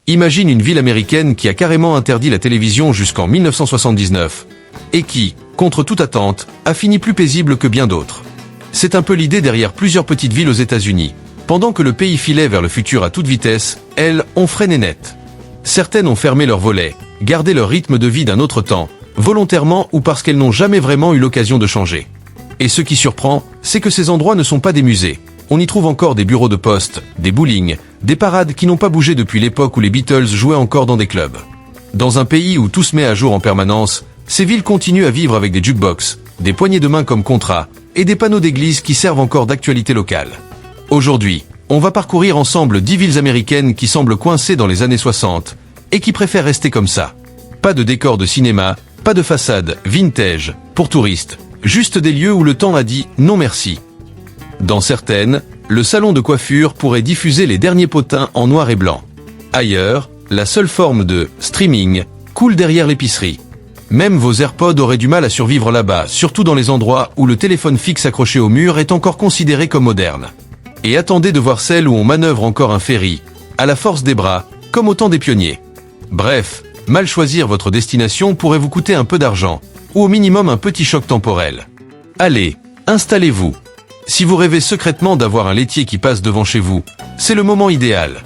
Imagine une ville américaine qui a carrément interdit la télévision jusqu'en 1979, et qui, contre toute attente, a fini plus paisible que bien d'autres. C'est un peu l'idée derrière plusieurs petites villes aux États-Unis. Pendant que le pays filait vers le futur à toute vitesse, elles ont freiné net. Certaines ont fermé leurs volets, gardé leur rythme de vie d'un autre temps, volontairement ou parce qu'elles n'ont jamais vraiment eu l'occasion de changer. Et ce qui surprend, c'est que ces endroits ne sont pas des musées. On y trouve encore des bureaux de poste, des bowling, des parades qui n'ont pas bougé depuis l'époque où les Beatles jouaient encore dans des clubs. Dans un pays où tout se met à jour en permanence, ces villes continuent à vivre avec des jukebox, des poignées de main comme contrat, et des panneaux d'église qui servent encore d'actualité locale. Aujourd'hui, on va parcourir ensemble 10 villes américaines qui semblent coincées dans les années 60, et qui préfèrent rester comme ça. Pas de décor de cinéma, pas de façade vintage, pour touristes, juste des lieux où le temps a dit non merci. Dans certaines, le salon de coiffure pourrait diffuser les derniers potins en noir et blanc. Ailleurs, la seule forme de streaming coule derrière l'épicerie. Même vos AirPods auraient du mal à survivre là-bas, surtout dans les endroits où le téléphone fixe accroché au mur est encore considéré comme moderne. Et attendez de voir celles où on manœuvre encore un ferry, à la force des bras, comme au temps des pionniers. Bref, mal choisir votre destination pourrait vous coûter un peu d'argent, ou au minimum un petit choc temporel. Allez, installez-vous. Si vous rêvez secrètement d'avoir un laitier qui passe devant chez vous, c'est le moment idéal.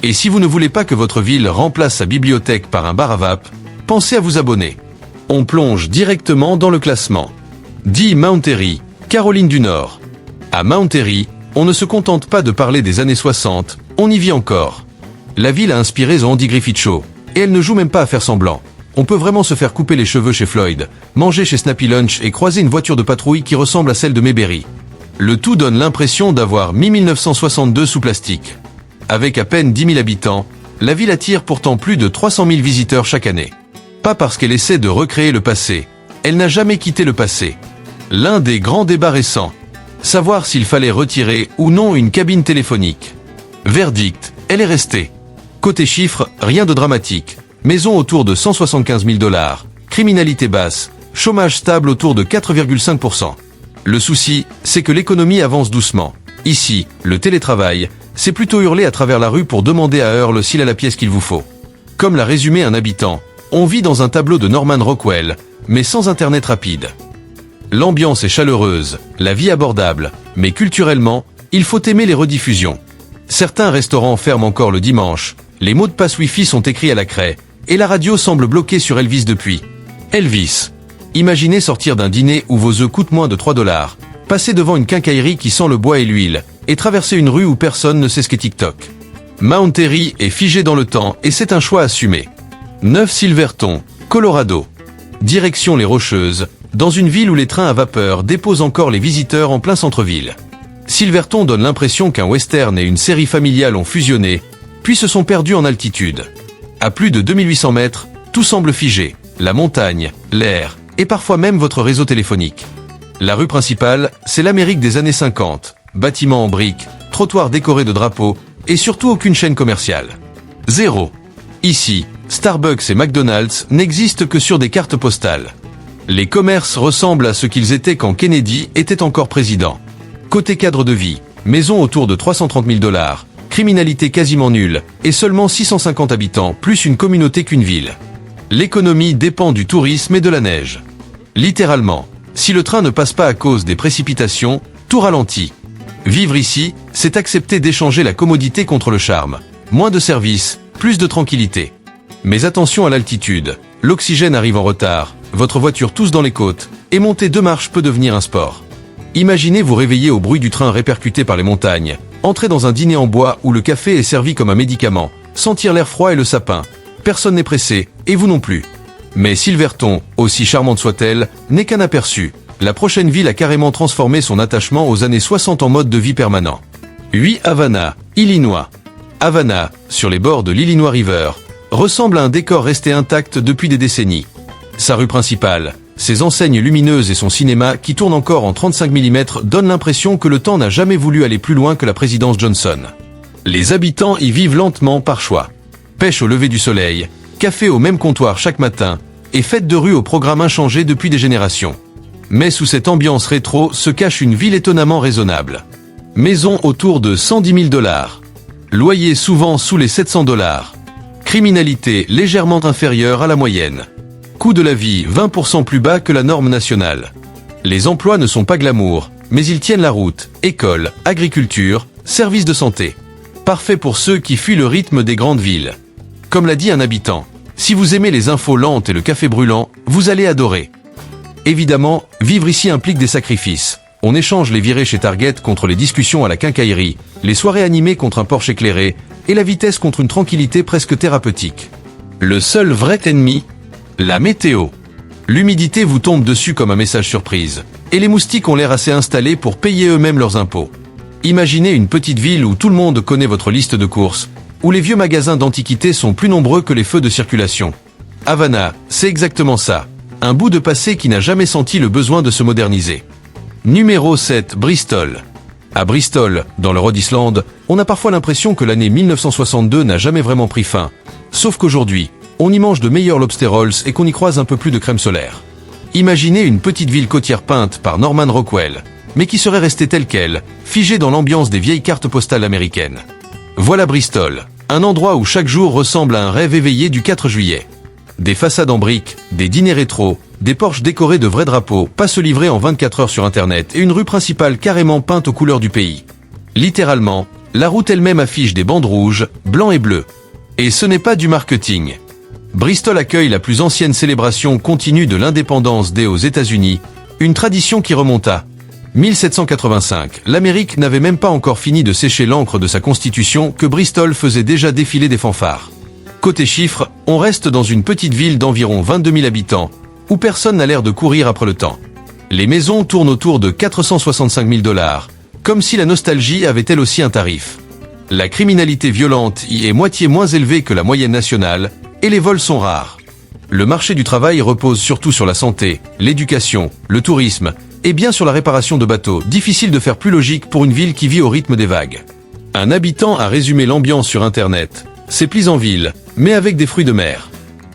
Et si vous ne voulez pas que votre ville remplace sa bibliothèque par un bar à vape, pensez à vous abonner. On plonge directement dans le classement. 10 Mount Airy, Caroline du Nord. À Mount Airy, on ne se contente pas de parler des années 60, on y vit encore. La ville a inspiré The Andy Griffith Show, et elle ne joue même pas à faire semblant. On peut vraiment se faire couper les cheveux chez Floyd, manger chez Snappy Lunch et croiser une voiture de patrouille qui ressemble à celle de Mayberry. Le tout donne l'impression d'avoir mis 1962 sous plastique. Avec à peine 10 000 habitants, la ville attire pourtant plus de 300 000 visiteurs chaque année. Pas parce qu'elle essaie de recréer le passé, elle n'a jamais quitté le passé. L'un des grands débats récents, savoir s'il fallait retirer ou non une cabine téléphonique. Verdict, elle est restée. Côté chiffres, rien de dramatique. Maison autour de 175 000 $, criminalité basse, chômage stable autour de 4,5%. Le souci, c'est que l'économie avance doucement. Ici, le télétravail, c'est plutôt hurler à travers la rue pour demander à Earl s'il a la pièce qu'il vous faut. Comme l'a résumé un habitant, on vit dans un tableau de Norman Rockwell, mais sans internet rapide. L'ambiance est chaleureuse, la vie abordable, mais culturellement, il faut aimer les rediffusions. Certains restaurants ferment encore le dimanche, les mots de passe Wi-Fi sont écrits à la craie, et la radio semble bloquée sur Elvis depuis. Elvis. Imaginez sortir d'un dîner où vos œufs coûtent moins de 3 $, passer devant une quincaillerie qui sent le bois et l'huile, et traverser une rue où personne ne sait ce qu'est TikTok. Mount Airy est figé dans le temps et c'est un choix assumé. 9 Silverton, Colorado. Direction les Rocheuses, dans une ville où les trains à vapeur déposent encore les visiteurs en plein centre-ville. Silverton donne l'impression qu'un western et une série familiale ont fusionné, puis se sont perdus en altitude. À plus de 2800 mètres, tout semble figé, la montagne, l'air, et parfois même votre réseau téléphonique. La rue principale, c'est l'Amérique des années 50, bâtiments en briques, trottoirs décorés de drapeaux, et surtout aucune chaîne commerciale. Zéro. Ici, Starbucks et McDonald's n'existent que sur des cartes postales. Les commerces ressemblent à ce qu'ils étaient quand Kennedy était encore président. Côté cadre de vie, maison autour de 330 000 $, criminalité quasiment nulle, et seulement 650 habitants, plus une communauté qu'une ville. L'économie dépend du tourisme et de la neige. Littéralement, si le train ne passe pas à cause des précipitations, tout ralentit. Vivre ici, c'est accepter d'échanger la commodité contre le charme. Moins de services, plus de tranquillité. Mais attention à l'altitude, l'oxygène arrive en retard, votre voiture tousse dans les côtes, et monter 2 marches peut devenir un sport. Imaginez vous réveiller au bruit du train répercuté par les montagnes, entrer dans un dîner en bois où le café est servi comme un médicament, sentir l'air froid et le sapin. Personne n'est pressé, et vous non plus. Mais Silverton, aussi charmante soit-elle, n'est qu'un aperçu. La prochaine ville a carrément transformé son attachement aux années 60 en mode de vie permanent. 8 Havana, Illinois. Havana, sur les bords de l'Illinois River, ressemble à un décor resté intact depuis des décennies. Sa rue principale, ses enseignes lumineuses et son cinéma qui tourne encore en 35 mm donnent l'impression que le temps n'a jamais voulu aller plus loin que la présidence Johnson. Les habitants y vivent lentement par choix. Pêche au lever du soleil, café au même comptoir chaque matin, et fête de rue au programme inchangé depuis des générations. Mais sous cette ambiance rétro se cache une ville étonnamment raisonnable. Maison autour de 110 000 $. Loyer souvent sous les 700 $. Criminalité légèrement inférieure à la moyenne. Coût de la vie 20% plus bas que la norme nationale. Les emplois ne sont pas glamour, mais ils tiennent la route. École, agriculture, services de santé. Parfait pour ceux qui fuient le rythme des grandes villes. Comme l'a dit un habitant, si vous aimez les infos lentes et le café brûlant, vous allez adorer. Évidemment, vivre ici implique des sacrifices. On échange les virées chez Target contre les discussions à la quincaillerie, les soirées animées contre un Porsche éclairé, et la vitesse contre une tranquillité presque thérapeutique. Le seul vrai ennemi, la météo. L'humidité vous tombe dessus comme un message surprise, et les moustiques ont l'air assez installés pour payer eux-mêmes leurs impôts. Imaginez une petite ville où tout le monde connaît votre liste de courses, où les vieux magasins d'antiquités sont plus nombreux que les feux de circulation. Havana, c'est exactement ça. Un bout de passé qui n'a jamais senti le besoin de se moderniser. Numéro 7, Bristol. À Bristol, dans le Rhode Island, on a parfois l'impression que l'année 1962 n'a jamais vraiment pris fin. Sauf qu'aujourd'hui, on y mange de meilleurs lobster rolls et qu'on y croise un peu plus de crème solaire. Imaginez une petite ville côtière peinte par Norman Rockwell, mais qui serait restée telle qu'elle, figée dans l'ambiance des vieilles cartes postales américaines. Voilà Bristol, un endroit où chaque jour ressemble à un rêve éveillé du 4 juillet. Des façades en briques, des dîners rétro, des porches décorés de vrais drapeaux, pas se livrer en 24 heures sur Internet et une rue principale carrément peinte aux couleurs du pays. Littéralement, la route elle-même affiche des bandes rouges, blancs et bleus. Et ce n'est pas du marketing. Bristol accueille la plus ancienne célébration continue de l'indépendance des aux États-Unis, une tradition qui remonte à 1785. L'Amérique n'avait même pas encore fini de sécher l'encre de sa constitution que Bristol faisait déjà défiler des fanfares. Côté chiffres, on reste dans une petite ville d'environ 22 000 habitants, où personne n'a l'air de courir après le temps. Les maisons tournent autour de 465 000 $, comme si la nostalgie avait elle aussi un tarif. La criminalité violente y est moitié moins élevée que la moyenne nationale, et les vols sont rares. Le marché du travail repose surtout sur la santé, l'éducation, le tourisme, et bien sur la réparation de bateaux, difficile de faire plus logique pour une ville qui vit au rythme des vagues. Un habitant a résumé l'ambiance sur Internet. C'est Pleasantville, mais avec des fruits de mer.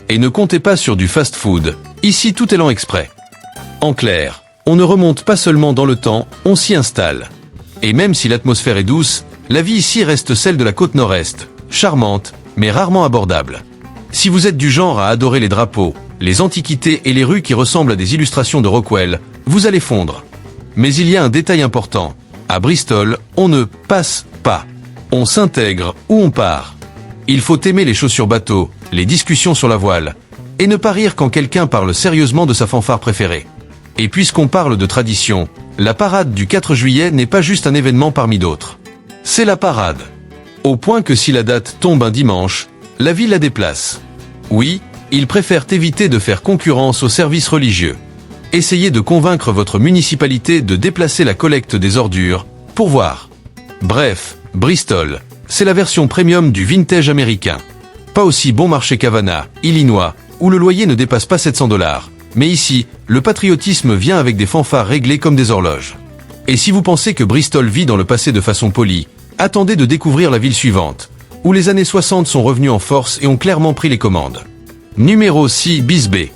Et ne comptez pas sur du fast-food, ici tout est lent exprès. En clair, on ne remonte pas seulement dans le temps, on s'y installe. Et même si l'atmosphère est douce, la vie ici reste celle de la côte nord-est, charmante, mais rarement abordable. Si vous êtes du genre à adorer les drapeaux, les antiquités et les rues qui ressemblent à des illustrations de Rockwell, vous allez fondre. Mais il y a un détail important. À Bristol, on ne passe pas. On s'intègre ou on part. Il faut aimer les chaussures bateau, les discussions sur la voile, et ne pas rire quand quelqu'un parle sérieusement de sa fanfare préférée. Et puisqu'on parle de tradition, la parade du 4 juillet n'est pas juste un événement parmi d'autres. C'est la parade. Au point que si la date tombe un dimanche, la ville la déplace. Oui, ils préfèrent éviter de faire concurrence aux services religieux. Essayez de convaincre votre municipalité de déplacer la collecte des ordures, pour voir. Bref, Bristol, c'est la version premium du vintage américain. Pas aussi bon marché qu'Havana, Illinois, où le loyer ne dépasse pas 700 $. Mais ici, le patriotisme vient avec des fanfares réglées comme des horloges. Et si vous pensez que Bristol vit dans le passé de façon polie, attendez de découvrir la ville suivante, où les années 60 sont revenus en force et ont clairement pris les commandes. Numéro 6, Bisbee.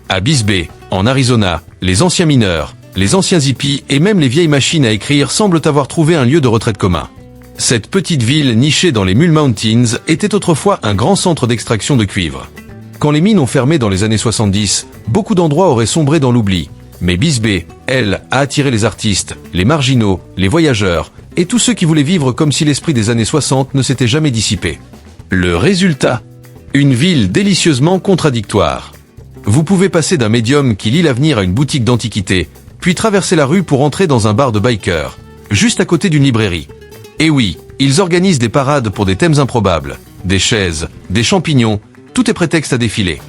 À Bisbee, en Arizona, les anciens mineurs, les anciens hippies et même les vieilles machines à écrire semblent avoir trouvé un lieu de retraite commun. Cette petite ville nichée dans les Mule Mountains était autrefois un grand centre d'extraction de cuivre. Quand les mines ont fermé dans les années 70, beaucoup d'endroits auraient sombré dans l'oubli. Mais Bisbee, elle, a attiré les artistes, les marginaux, les voyageurs, et tous ceux qui voulaient vivre comme si l'esprit des années 60 ne s'était jamais dissipé. Le résultat ? Une ville délicieusement contradictoire. Vous pouvez passer d'un médium qui lit l'avenir à une boutique d'antiquités, puis traverser la rue pour entrer dans un bar de bikers, juste à côté d'une librairie. Et oui, ils organisent des parades pour des thèmes improbables, des chaises, des champignons, tout est prétexte à défiler.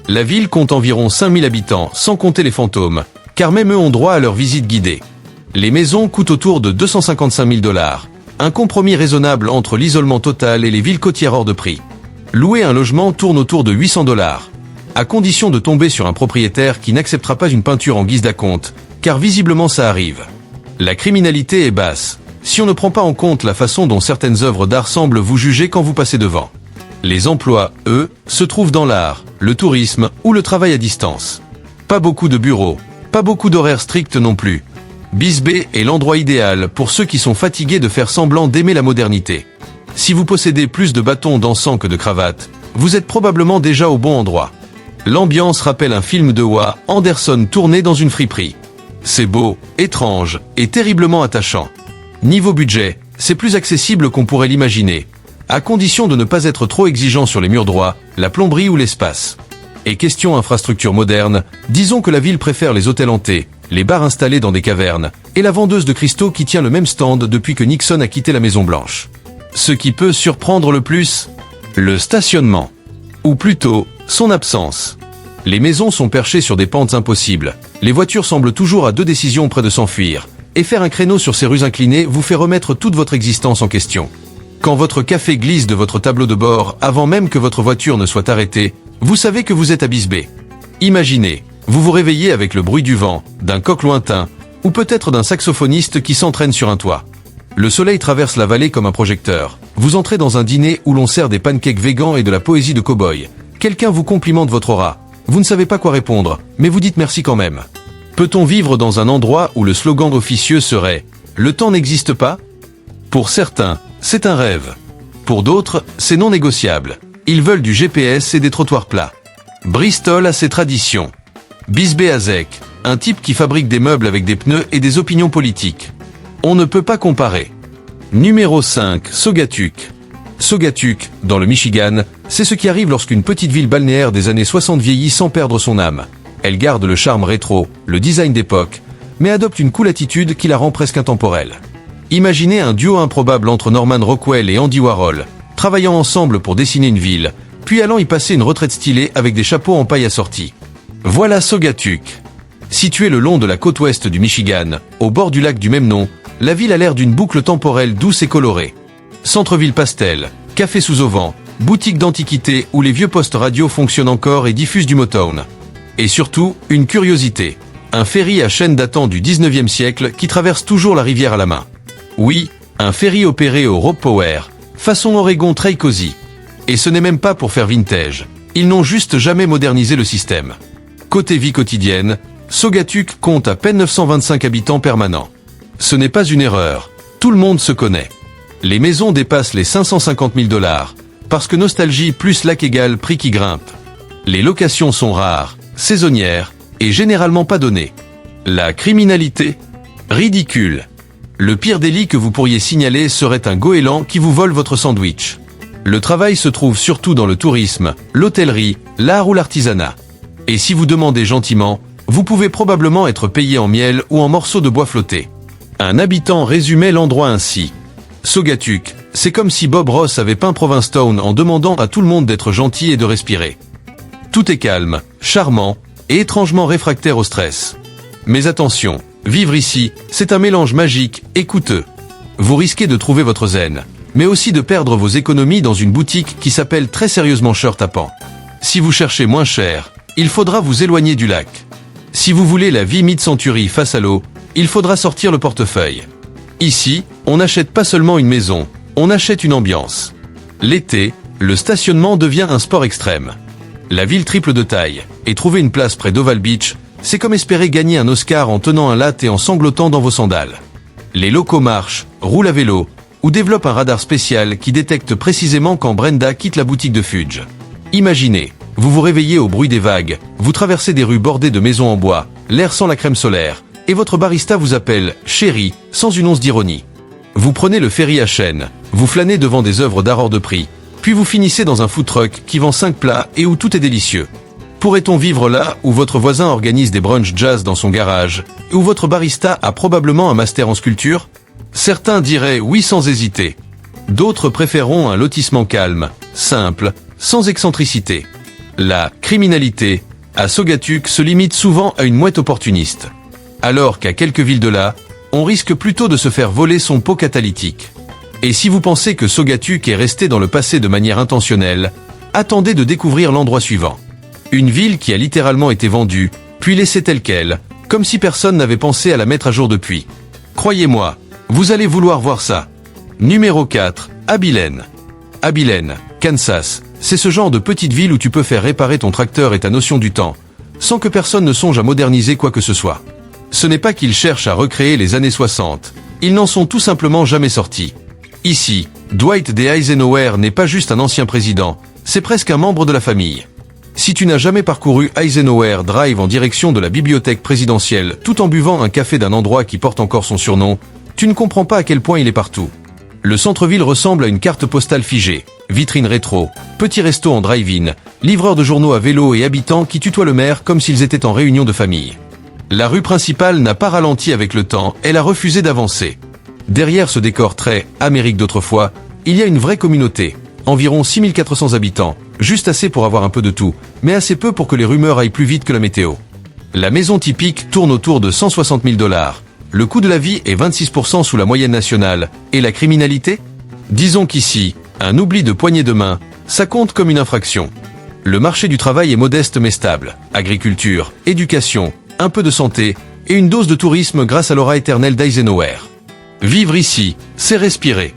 La ville compte environ 5000 habitants, sans compter les fantômes, car même eux ont droit à leur visite guidée. Les maisons coûtent autour de 255 000 $, un compromis raisonnable entre l'isolement total et les villes côtières hors de prix. Louer un logement tourne autour de 800 $, à condition de tomber sur un propriétaire qui n'acceptera pas une peinture en guise d'acompte, car visiblement ça arrive. La criminalité est basse, si on ne prend pas en compte la façon dont certaines œuvres d'art semblent vous juger quand vous passez devant. Les emplois, eux, se trouvent dans l'art, le tourisme ou le travail à distance. Pas beaucoup de bureaux, pas beaucoup d'horaires stricts non plus. Bisbee est l'endroit idéal pour ceux qui sont fatigués de faire semblant d'aimer la modernité. Si vous possédez plus de bâtons d'encens que de cravates, vous êtes probablement déjà au bon endroit. L'ambiance rappelle un film de Wes Anderson tourné dans une friperie. C'est beau, étrange et terriblement attachant. Niveau budget, c'est plus accessible qu'on pourrait l'imaginer, à condition de ne pas être trop exigeant sur les murs droits, la plomberie ou l'espace. Et question infrastructure moderne, disons que la ville préfère les hôtels hantés, les bars installés dans des cavernes, et la vendeuse de cristaux qui tient le même stand depuis que Nixon a quitté la Maison Blanche. Ce qui peut surprendre le plus, le stationnement. Ou plutôt, son absence. Les maisons sont perchées sur des pentes impossibles, les voitures semblent toujours à 2 décisions près de s'enfuir, et faire un créneau sur ces rues inclinées vous fait remettre toute votre existence en question. Quand votre café glisse de votre tableau de bord avant même que votre voiture ne soit arrêtée, vous savez que vous êtes à Bisbee. Imaginez, vous vous réveillez avec le bruit du vent, d'un coq lointain, ou peut-être d'un saxophoniste qui s'entraîne sur un toit. Le soleil traverse la vallée comme un projecteur. Vous entrez dans un dîner où l'on sert des pancakes végans et de la poésie de cow-boy. Quelqu'un vous complimente votre aura. Vous ne savez pas quoi répondre, mais vous dites merci quand même. Peut-on vivre dans un endroit où le slogan officieux serait « Le temps n'existe pas » ? Pour certains, c'est un rêve. Pour d'autres, c'est non négociable. Ils veulent du GPS et des trottoirs plats. Bristol a ses traditions. Bisbee Azek, un type qui fabrique des meubles avec des pneus et des opinions politiques. On ne peut pas comparer. Numéro 5, Saugatuck. Saugatuck, dans le Michigan, c'est ce qui arrive lorsqu'une petite ville balnéaire des années 60 vieillit sans perdre son âme. Elle garde le charme rétro, le design d'époque, mais adopte une cool attitude qui la rend presque intemporelle. Imaginez un duo improbable entre Norman Rockwell et Andy Warhol, travaillant ensemble pour dessiner une ville, puis allant y passer une retraite stylée avec des chapeaux en paille assortis. Voilà Saugatuck. Située le long de la côte ouest du Michigan, au bord du lac du même nom, la ville a l'air d'une boucle temporelle douce et colorée. Centre-ville pastel, café sous auvent, boutique d'antiquités où les vieux postes radio fonctionnent encore et diffusent du Motown. Et surtout, une curiosité. Un ferry à chaîne datant du 19e siècle qui traverse toujours la rivière à la main. Oui, un ferry opéré au rope power, façon Oregon Trail Cozy. Et ce n'est même pas pour faire vintage. Ils n'ont juste jamais modernisé le système. Côté vie quotidienne, Saugatuck compte à peine 925 habitants permanents. Ce n'est pas une erreur. Tout le monde se connaît. Les maisons dépassent les 550 000 $, parce que nostalgie plus lac égale prix qui grimpe. Les locations sont rares, saisonnières, et généralement pas données. La criminalité ? Ridicule. Le pire délit que vous pourriez signaler serait un goéland qui vous vole votre sandwich. Le travail se trouve surtout dans le tourisme, l'hôtellerie, l'art ou l'artisanat. Et si vous demandez gentiment, vous pouvez probablement être payé en miel ou en morceaux de bois flottés. Un habitant résumait l'endroit ainsi. Saugatuck, c'est comme si Bob Ross avait peint Provincetown en demandant à tout le monde d'être gentil et de respirer. Tout est calme, charmant et étrangement réfractaire au stress. Mais attention, vivre ici, c'est un mélange magique et coûteux. Vous risquez de trouver votre zen, mais aussi de perdre vos économies dans une boutique qui s'appelle très sérieusement Shirt à Pan. Si vous cherchez moins cher, il faudra vous éloigner du lac. Si vous voulez la vie mid-century face à l'eau, il faudra sortir le portefeuille. Ici, on n'achète pas seulement une maison, on achète une ambiance. L'été, le stationnement devient un sport extrême. La ville triple de taille, et trouver une place près d'Oval Beach, c'est comme espérer gagner un Oscar en tenant un latte et en sanglotant dans vos sandales. Les locaux marchent, roulent à vélo, ou développent un radar spécial qui détecte précisément quand Brenda quitte la boutique de Fudge. Imaginez, vous vous réveillez au bruit des vagues, vous traversez des rues bordées de maisons en bois, l'air sans la crème solaire, et votre barista vous appelle « chérie » sans une once d'ironie. Vous prenez le ferry à chaîne, vous flânez devant des œuvres d'art hors de prix, puis vous finissez dans un food truck qui vend 5 plats et où tout est délicieux. Pourrait-on vivre là où votre voisin organise des brunchs jazz dans son garage, et où votre barista a probablement un master en sculpture ? Certains diraient oui sans hésiter. D'autres préféreront un lotissement calme, simple, sans excentricité. La criminalité, à Saugatuck, se limite souvent à une mouette opportuniste. Alors qu'à quelques villes de là, on risque plutôt de se faire voler son pot catalytique. Et si vous pensez que Saugatuck est resté dans le passé de manière intentionnelle, attendez de découvrir l'endroit suivant. Une ville qui a littéralement été vendue, puis laissée telle qu'elle, comme si personne n'avait pensé à la mettre à jour depuis. Croyez-moi, vous allez vouloir voir ça. Numéro 4, Abilene. Abilene, Kansas, c'est ce genre de petite ville où tu peux faire réparer ton tracteur et ta notion du temps, sans que personne ne songe à moderniser quoi que ce soit. Ce n'est pas qu'ils cherchent à recréer les années 60, ils n'en sont tout simplement jamais sortis. Ici, Dwight D. Eisenhower n'est pas juste un ancien président, C'est presque un membre de la famille. Si tu n'as jamais parcouru Eisenhower Drive en direction de la bibliothèque présidentielle tout en buvant un café d'un endroit qui porte encore son surnom, tu ne comprends pas à quel point il est partout. Le centre-ville ressemble à une carte postale figée, vitrines rétro, petits restos en drive-in, livreurs de journaux à vélo et habitants qui tutoient le maire comme s'ils étaient en réunion de famille. La rue principale n'a pas ralenti avec le temps, elle a refusé d'avancer. Derrière ce décor très « Amérique d'autrefois », il y a une vraie communauté, environ 6400 habitants, juste assez pour avoir un peu de tout, mais assez peu pour que les rumeurs aillent plus vite que la météo. La maison typique tourne autour de 160 000 $. Le coût de la vie est 26% sous la moyenne nationale. Et la criminalité? Disons qu'ici, un oubli de poignée de main, ça compte comme une infraction. Le marché du travail est modeste mais stable. Agriculture, éducation, un peu de santé, et une dose de tourisme grâce à l'aura éternelle d'Eisenhower. Vivre ici, c'est respirer.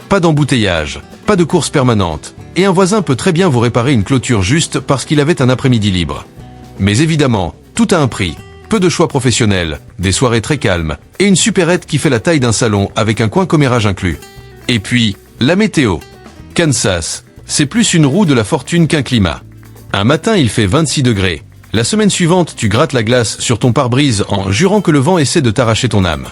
Pas d'embouteillage, pas de course permanente, et un voisin peut très bien vous réparer une clôture juste parce qu'il avait un après-midi libre. Mais évidemment, tout a un prix. Peu de choix professionnels, des soirées très calmes, et une supérette qui fait la taille d'un salon avec un coin commérage inclus. Et puis, la météo. Kansas, c'est plus une roue de la fortune qu'un climat. Un matin il fait 26 degrés. La semaine suivante tu grattes la glace sur ton pare-brise en jurant que le vent essaie de t'arracher ton âme.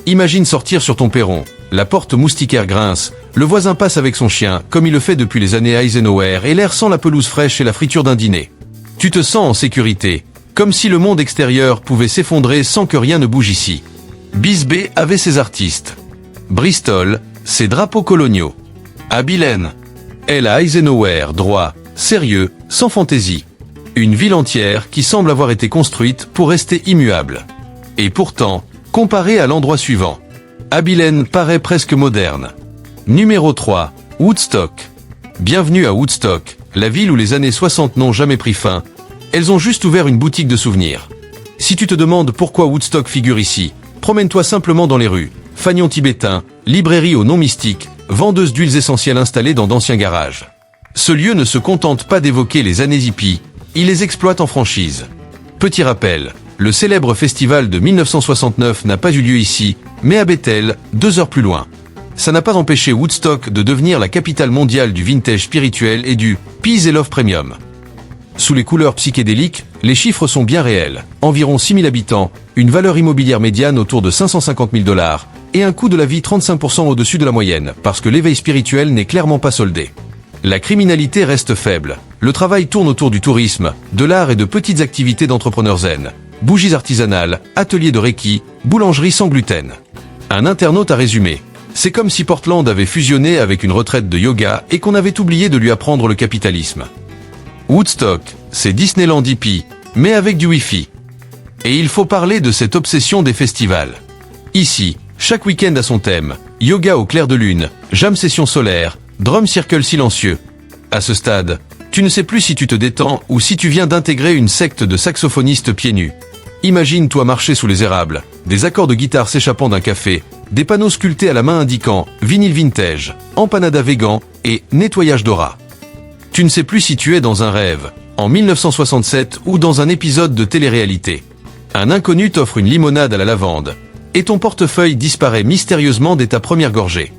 Imagine sortir sur ton perron, la porte moustiquaire grince, le voisin passe avec son chien, comme il le fait depuis les années Eisenhower, et l'air sent la pelouse fraîche et la friture d'un dîner. Tu te sens en sécurité. Comme si le monde extérieur pouvait s'effondrer sans que rien ne bouge ici. Bisbee avait ses artistes. Bristol, ses drapeaux coloniaux. Abilene, elle a Eisenhower, droit, sérieux, sans fantaisie. Une ville entière qui semble avoir été construite pour rester immuable. Et pourtant, comparé à l'endroit suivant, Abilene paraît presque moderne. Numéro 3, Woodstock. Bienvenue à Woodstock, la ville où les années 60 n'ont jamais pris fin. Elles ont juste ouvert une boutique de souvenirs. Si tu te demandes pourquoi Woodstock figure ici, promène-toi simplement dans les rues. Fanions tibétains, librairie au nom mystique, vendeuse d'huiles essentielles installées dans d'anciens garages. Ce lieu ne se contente pas d'évoquer les années hippies, il les exploite en franchise. Petit rappel, le célèbre festival de 1969 n'a pas eu lieu ici, mais à Bethel, 2 heures plus loin. Ça n'a pas empêché Woodstock de devenir la capitale mondiale du vintage spirituel et du « Peace et Love Premium ». Sous les couleurs psychédéliques, les chiffres sont bien réels. Environ 6 000 habitants, une valeur immobilière médiane autour de 550 000 $, et un coût de la vie 35% au-dessus de la moyenne, parce que l'éveil spirituel n'est clairement pas soldé. La criminalité reste faible. Le travail tourne autour du tourisme, de l'art et de petites activités d'entrepreneurs zen. Bougies artisanales, ateliers de reiki, boulangerie sans gluten. Un internaute a résumé. C'est comme si Portland avait fusionné avec une retraite de yoga et qu'on avait oublié de lui apprendre le capitalisme. Woodstock, c'est Disneyland hippie, mais avec du Wi-Fi. Et il faut parler de cette obsession des festivals. Ici, chaque week-end a son thème, yoga au clair de lune, jam session solaire, drum circle silencieux. À ce stade, tu ne sais plus si tu te détends ou si tu viens d'intégrer une secte de saxophonistes pieds nus. Imagine-toi marcher sous les érables, des accords de guitare s'échappant d'un café, des panneaux sculptés à la main indiquant vinyle vintage, empanada vegan et nettoyage d'aura. Tu ne sais plus si tu es dans un rêve, en 1967 ou dans un épisode de télé-réalité. Un inconnu t'offre une limonade à la lavande, et ton portefeuille disparaît mystérieusement dès ta première gorgée.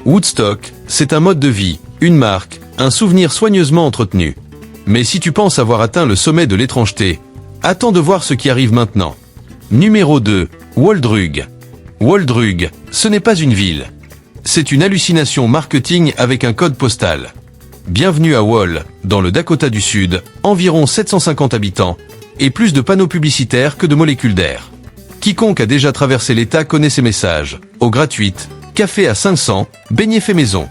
Woodstock, c'est un mode de vie, une marque, un souvenir soigneusement entretenu. Mais si tu penses avoir atteint le sommet de l'étrangeté, attends de voir ce qui arrive maintenant. Numéro 2, Waldrug. Waldrug, ce n'est pas une ville. C'est une hallucination marketing avec un code postal. Bienvenue à Wall, dans le Dakota du Sud, environ 750 habitants, et plus de panneaux publicitaires que de molécules d'air. Quiconque a déjà traversé l'État connaît ces messages. Eau gratuite, café à 500, beignets fait maison.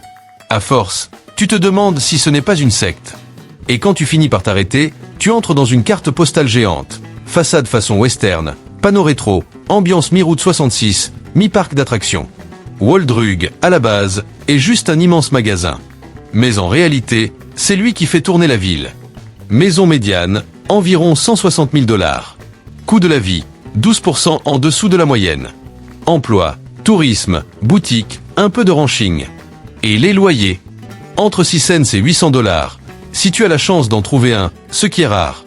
À force, tu te demandes si ce n'est pas une secte. Et quand tu finis par t'arrêter, tu entres dans une carte postale géante. Façade façon western, panneaux rétro, ambiance mi-route 66, mi-parc d'attractions. Waldrug, à la base, est juste un immense magasin. Mais en réalité, c'est lui qui fait tourner la ville. Maison médiane, environ 160 000 $. Coût de la vie, 12% en dessous de la moyenne. Emploi, tourisme, boutique, un peu de ranching. Et les loyers, entre 6 cents et 800 $. Si tu as la chance d'en trouver un, ce qui est rare.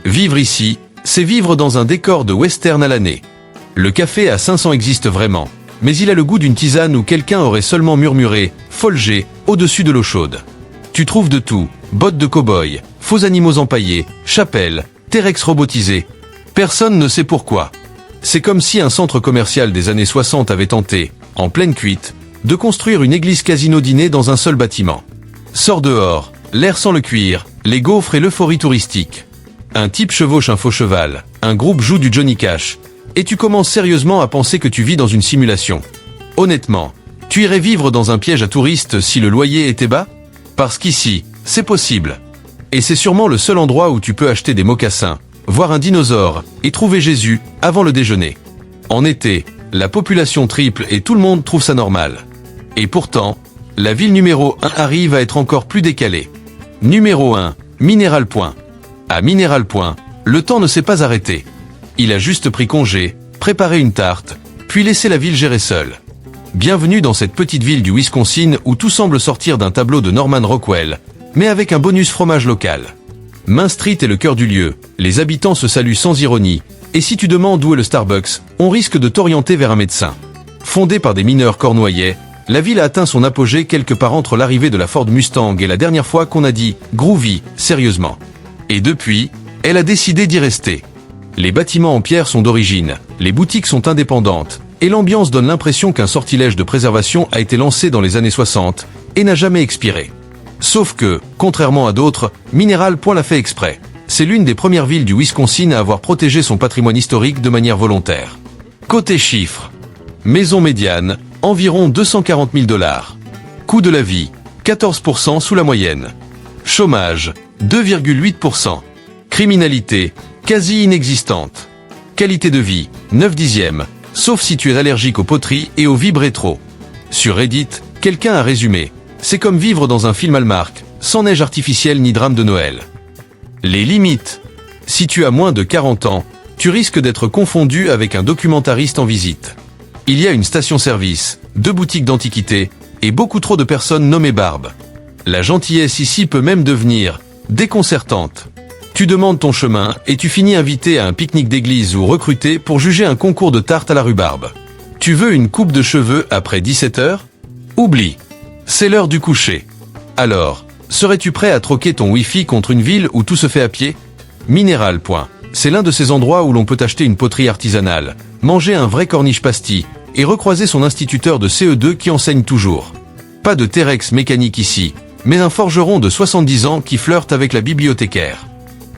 Vivre ici, c'est vivre dans un décor de western à l'année. Le café à 500 existe vraiment, mais il a le goût d'une tisane où quelqu'un aurait seulement murmuré « Folger » au-dessus de l'eau chaude. Tu trouves de tout, bottes de cow-boy, faux animaux empaillés, chapelles, T-Rex robotisés. Personne ne sait pourquoi. C'est comme si un centre commercial des années 60 avait tenté, en pleine cuite, de construire une église casino-dîner dans un seul bâtiment. Sors dehors, l'air sans le cuir, les gaufres et l'euphorie touristique. Un type chevauche un faux cheval, un groupe joue du Johnny Cash, et tu commences sérieusement à penser que tu vis dans une simulation. Honnêtement, tu irais vivre dans un piège à touristes si le loyer était bas? Parce qu'ici, c'est possible. Et c'est sûrement le seul endroit où tu peux acheter des mocassins, voir un dinosaure, et trouver Jésus, avant le déjeuner. En été, la population triple et tout le monde trouve ça normal. Et pourtant, la ville numéro 1 arrive à être encore plus décalée. Numéro 1, Mineral Point. À Mineral Point, le temps ne s'est pas arrêté. Il a juste pris congé, préparé une tarte, puis laissé la ville gérer seule. Bienvenue dans cette petite ville du Wisconsin où tout semble sortir d'un tableau de Norman Rockwell, mais avec un bonus fromage local. Main Street est le cœur du lieu, les habitants se saluent sans ironie, et si tu demandes où est le Starbucks, on risque de t'orienter vers un médecin. Fondée par des mineurs cornouaillais, la ville a atteint son apogée quelque part entre l'arrivée de la Ford Mustang et la dernière fois qu'on a dit « groovy » sérieusement. Et depuis, elle a décidé d'y rester. Les bâtiments en pierre sont d'origine, les boutiques sont indépendantes, et l'ambiance donne l'impression qu'un sortilège de préservation a été lancé dans les années 60 et n'a jamais expiré. Sauf que, contrairement à d'autres, Mineral Point l'a fait exprès. C'est l'une des premières villes du Wisconsin à avoir protégé son patrimoine historique de manière volontaire. Côté chiffres. Maison médiane, environ 240 000 $. Coût de la vie, 14% sous la moyenne. Chômage, 2,8%. Criminalité, quasi inexistante. Qualité de vie, 9 dixièmes, sauf si tu es allergique aux poteries et aux vibes rétro. Sur Reddit, quelqu'un a résumé. C'est comme vivre dans un film Hallmark, sans neige artificielle ni drame de Noël. Les limites. Si tu as moins de 40 ans, tu risques d'être confondu avec un documentariste en visite. Il y a une station-service, 2 boutiques d'antiquités, et beaucoup trop de personnes nommées Barbe. La gentillesse ici peut même devenir déconcertante. Tu demandes ton chemin et tu finis invité à un pique-nique d'église ou recruté pour juger un concours de tarte à la rhubarbe. Tu veux une coupe de cheveux après 17 heures? Oublie. C'est l'heure du coucher. Alors, serais-tu prêt à troquer ton Wi-Fi contre une ville où tout se fait à pied? Mineral Point. C'est l'un de ces endroits où l'on peut acheter une poterie artisanale, manger un vrai corniche pasty et recroiser son instituteur de CE2 qui enseigne toujours. Pas de T-Rex mécanique ici, mais un forgeron de 70 ans qui flirte avec la bibliothécaire.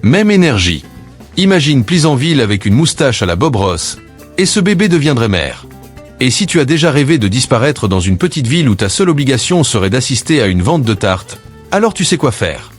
Même énergie. Imagine Pleasantville avec une moustache à la Bob Ross, et ce bébé deviendrait mère. Et si tu as déjà rêvé de disparaître dans une petite ville où ta seule obligation serait d'assister à une vente de tartes, alors tu sais quoi faire.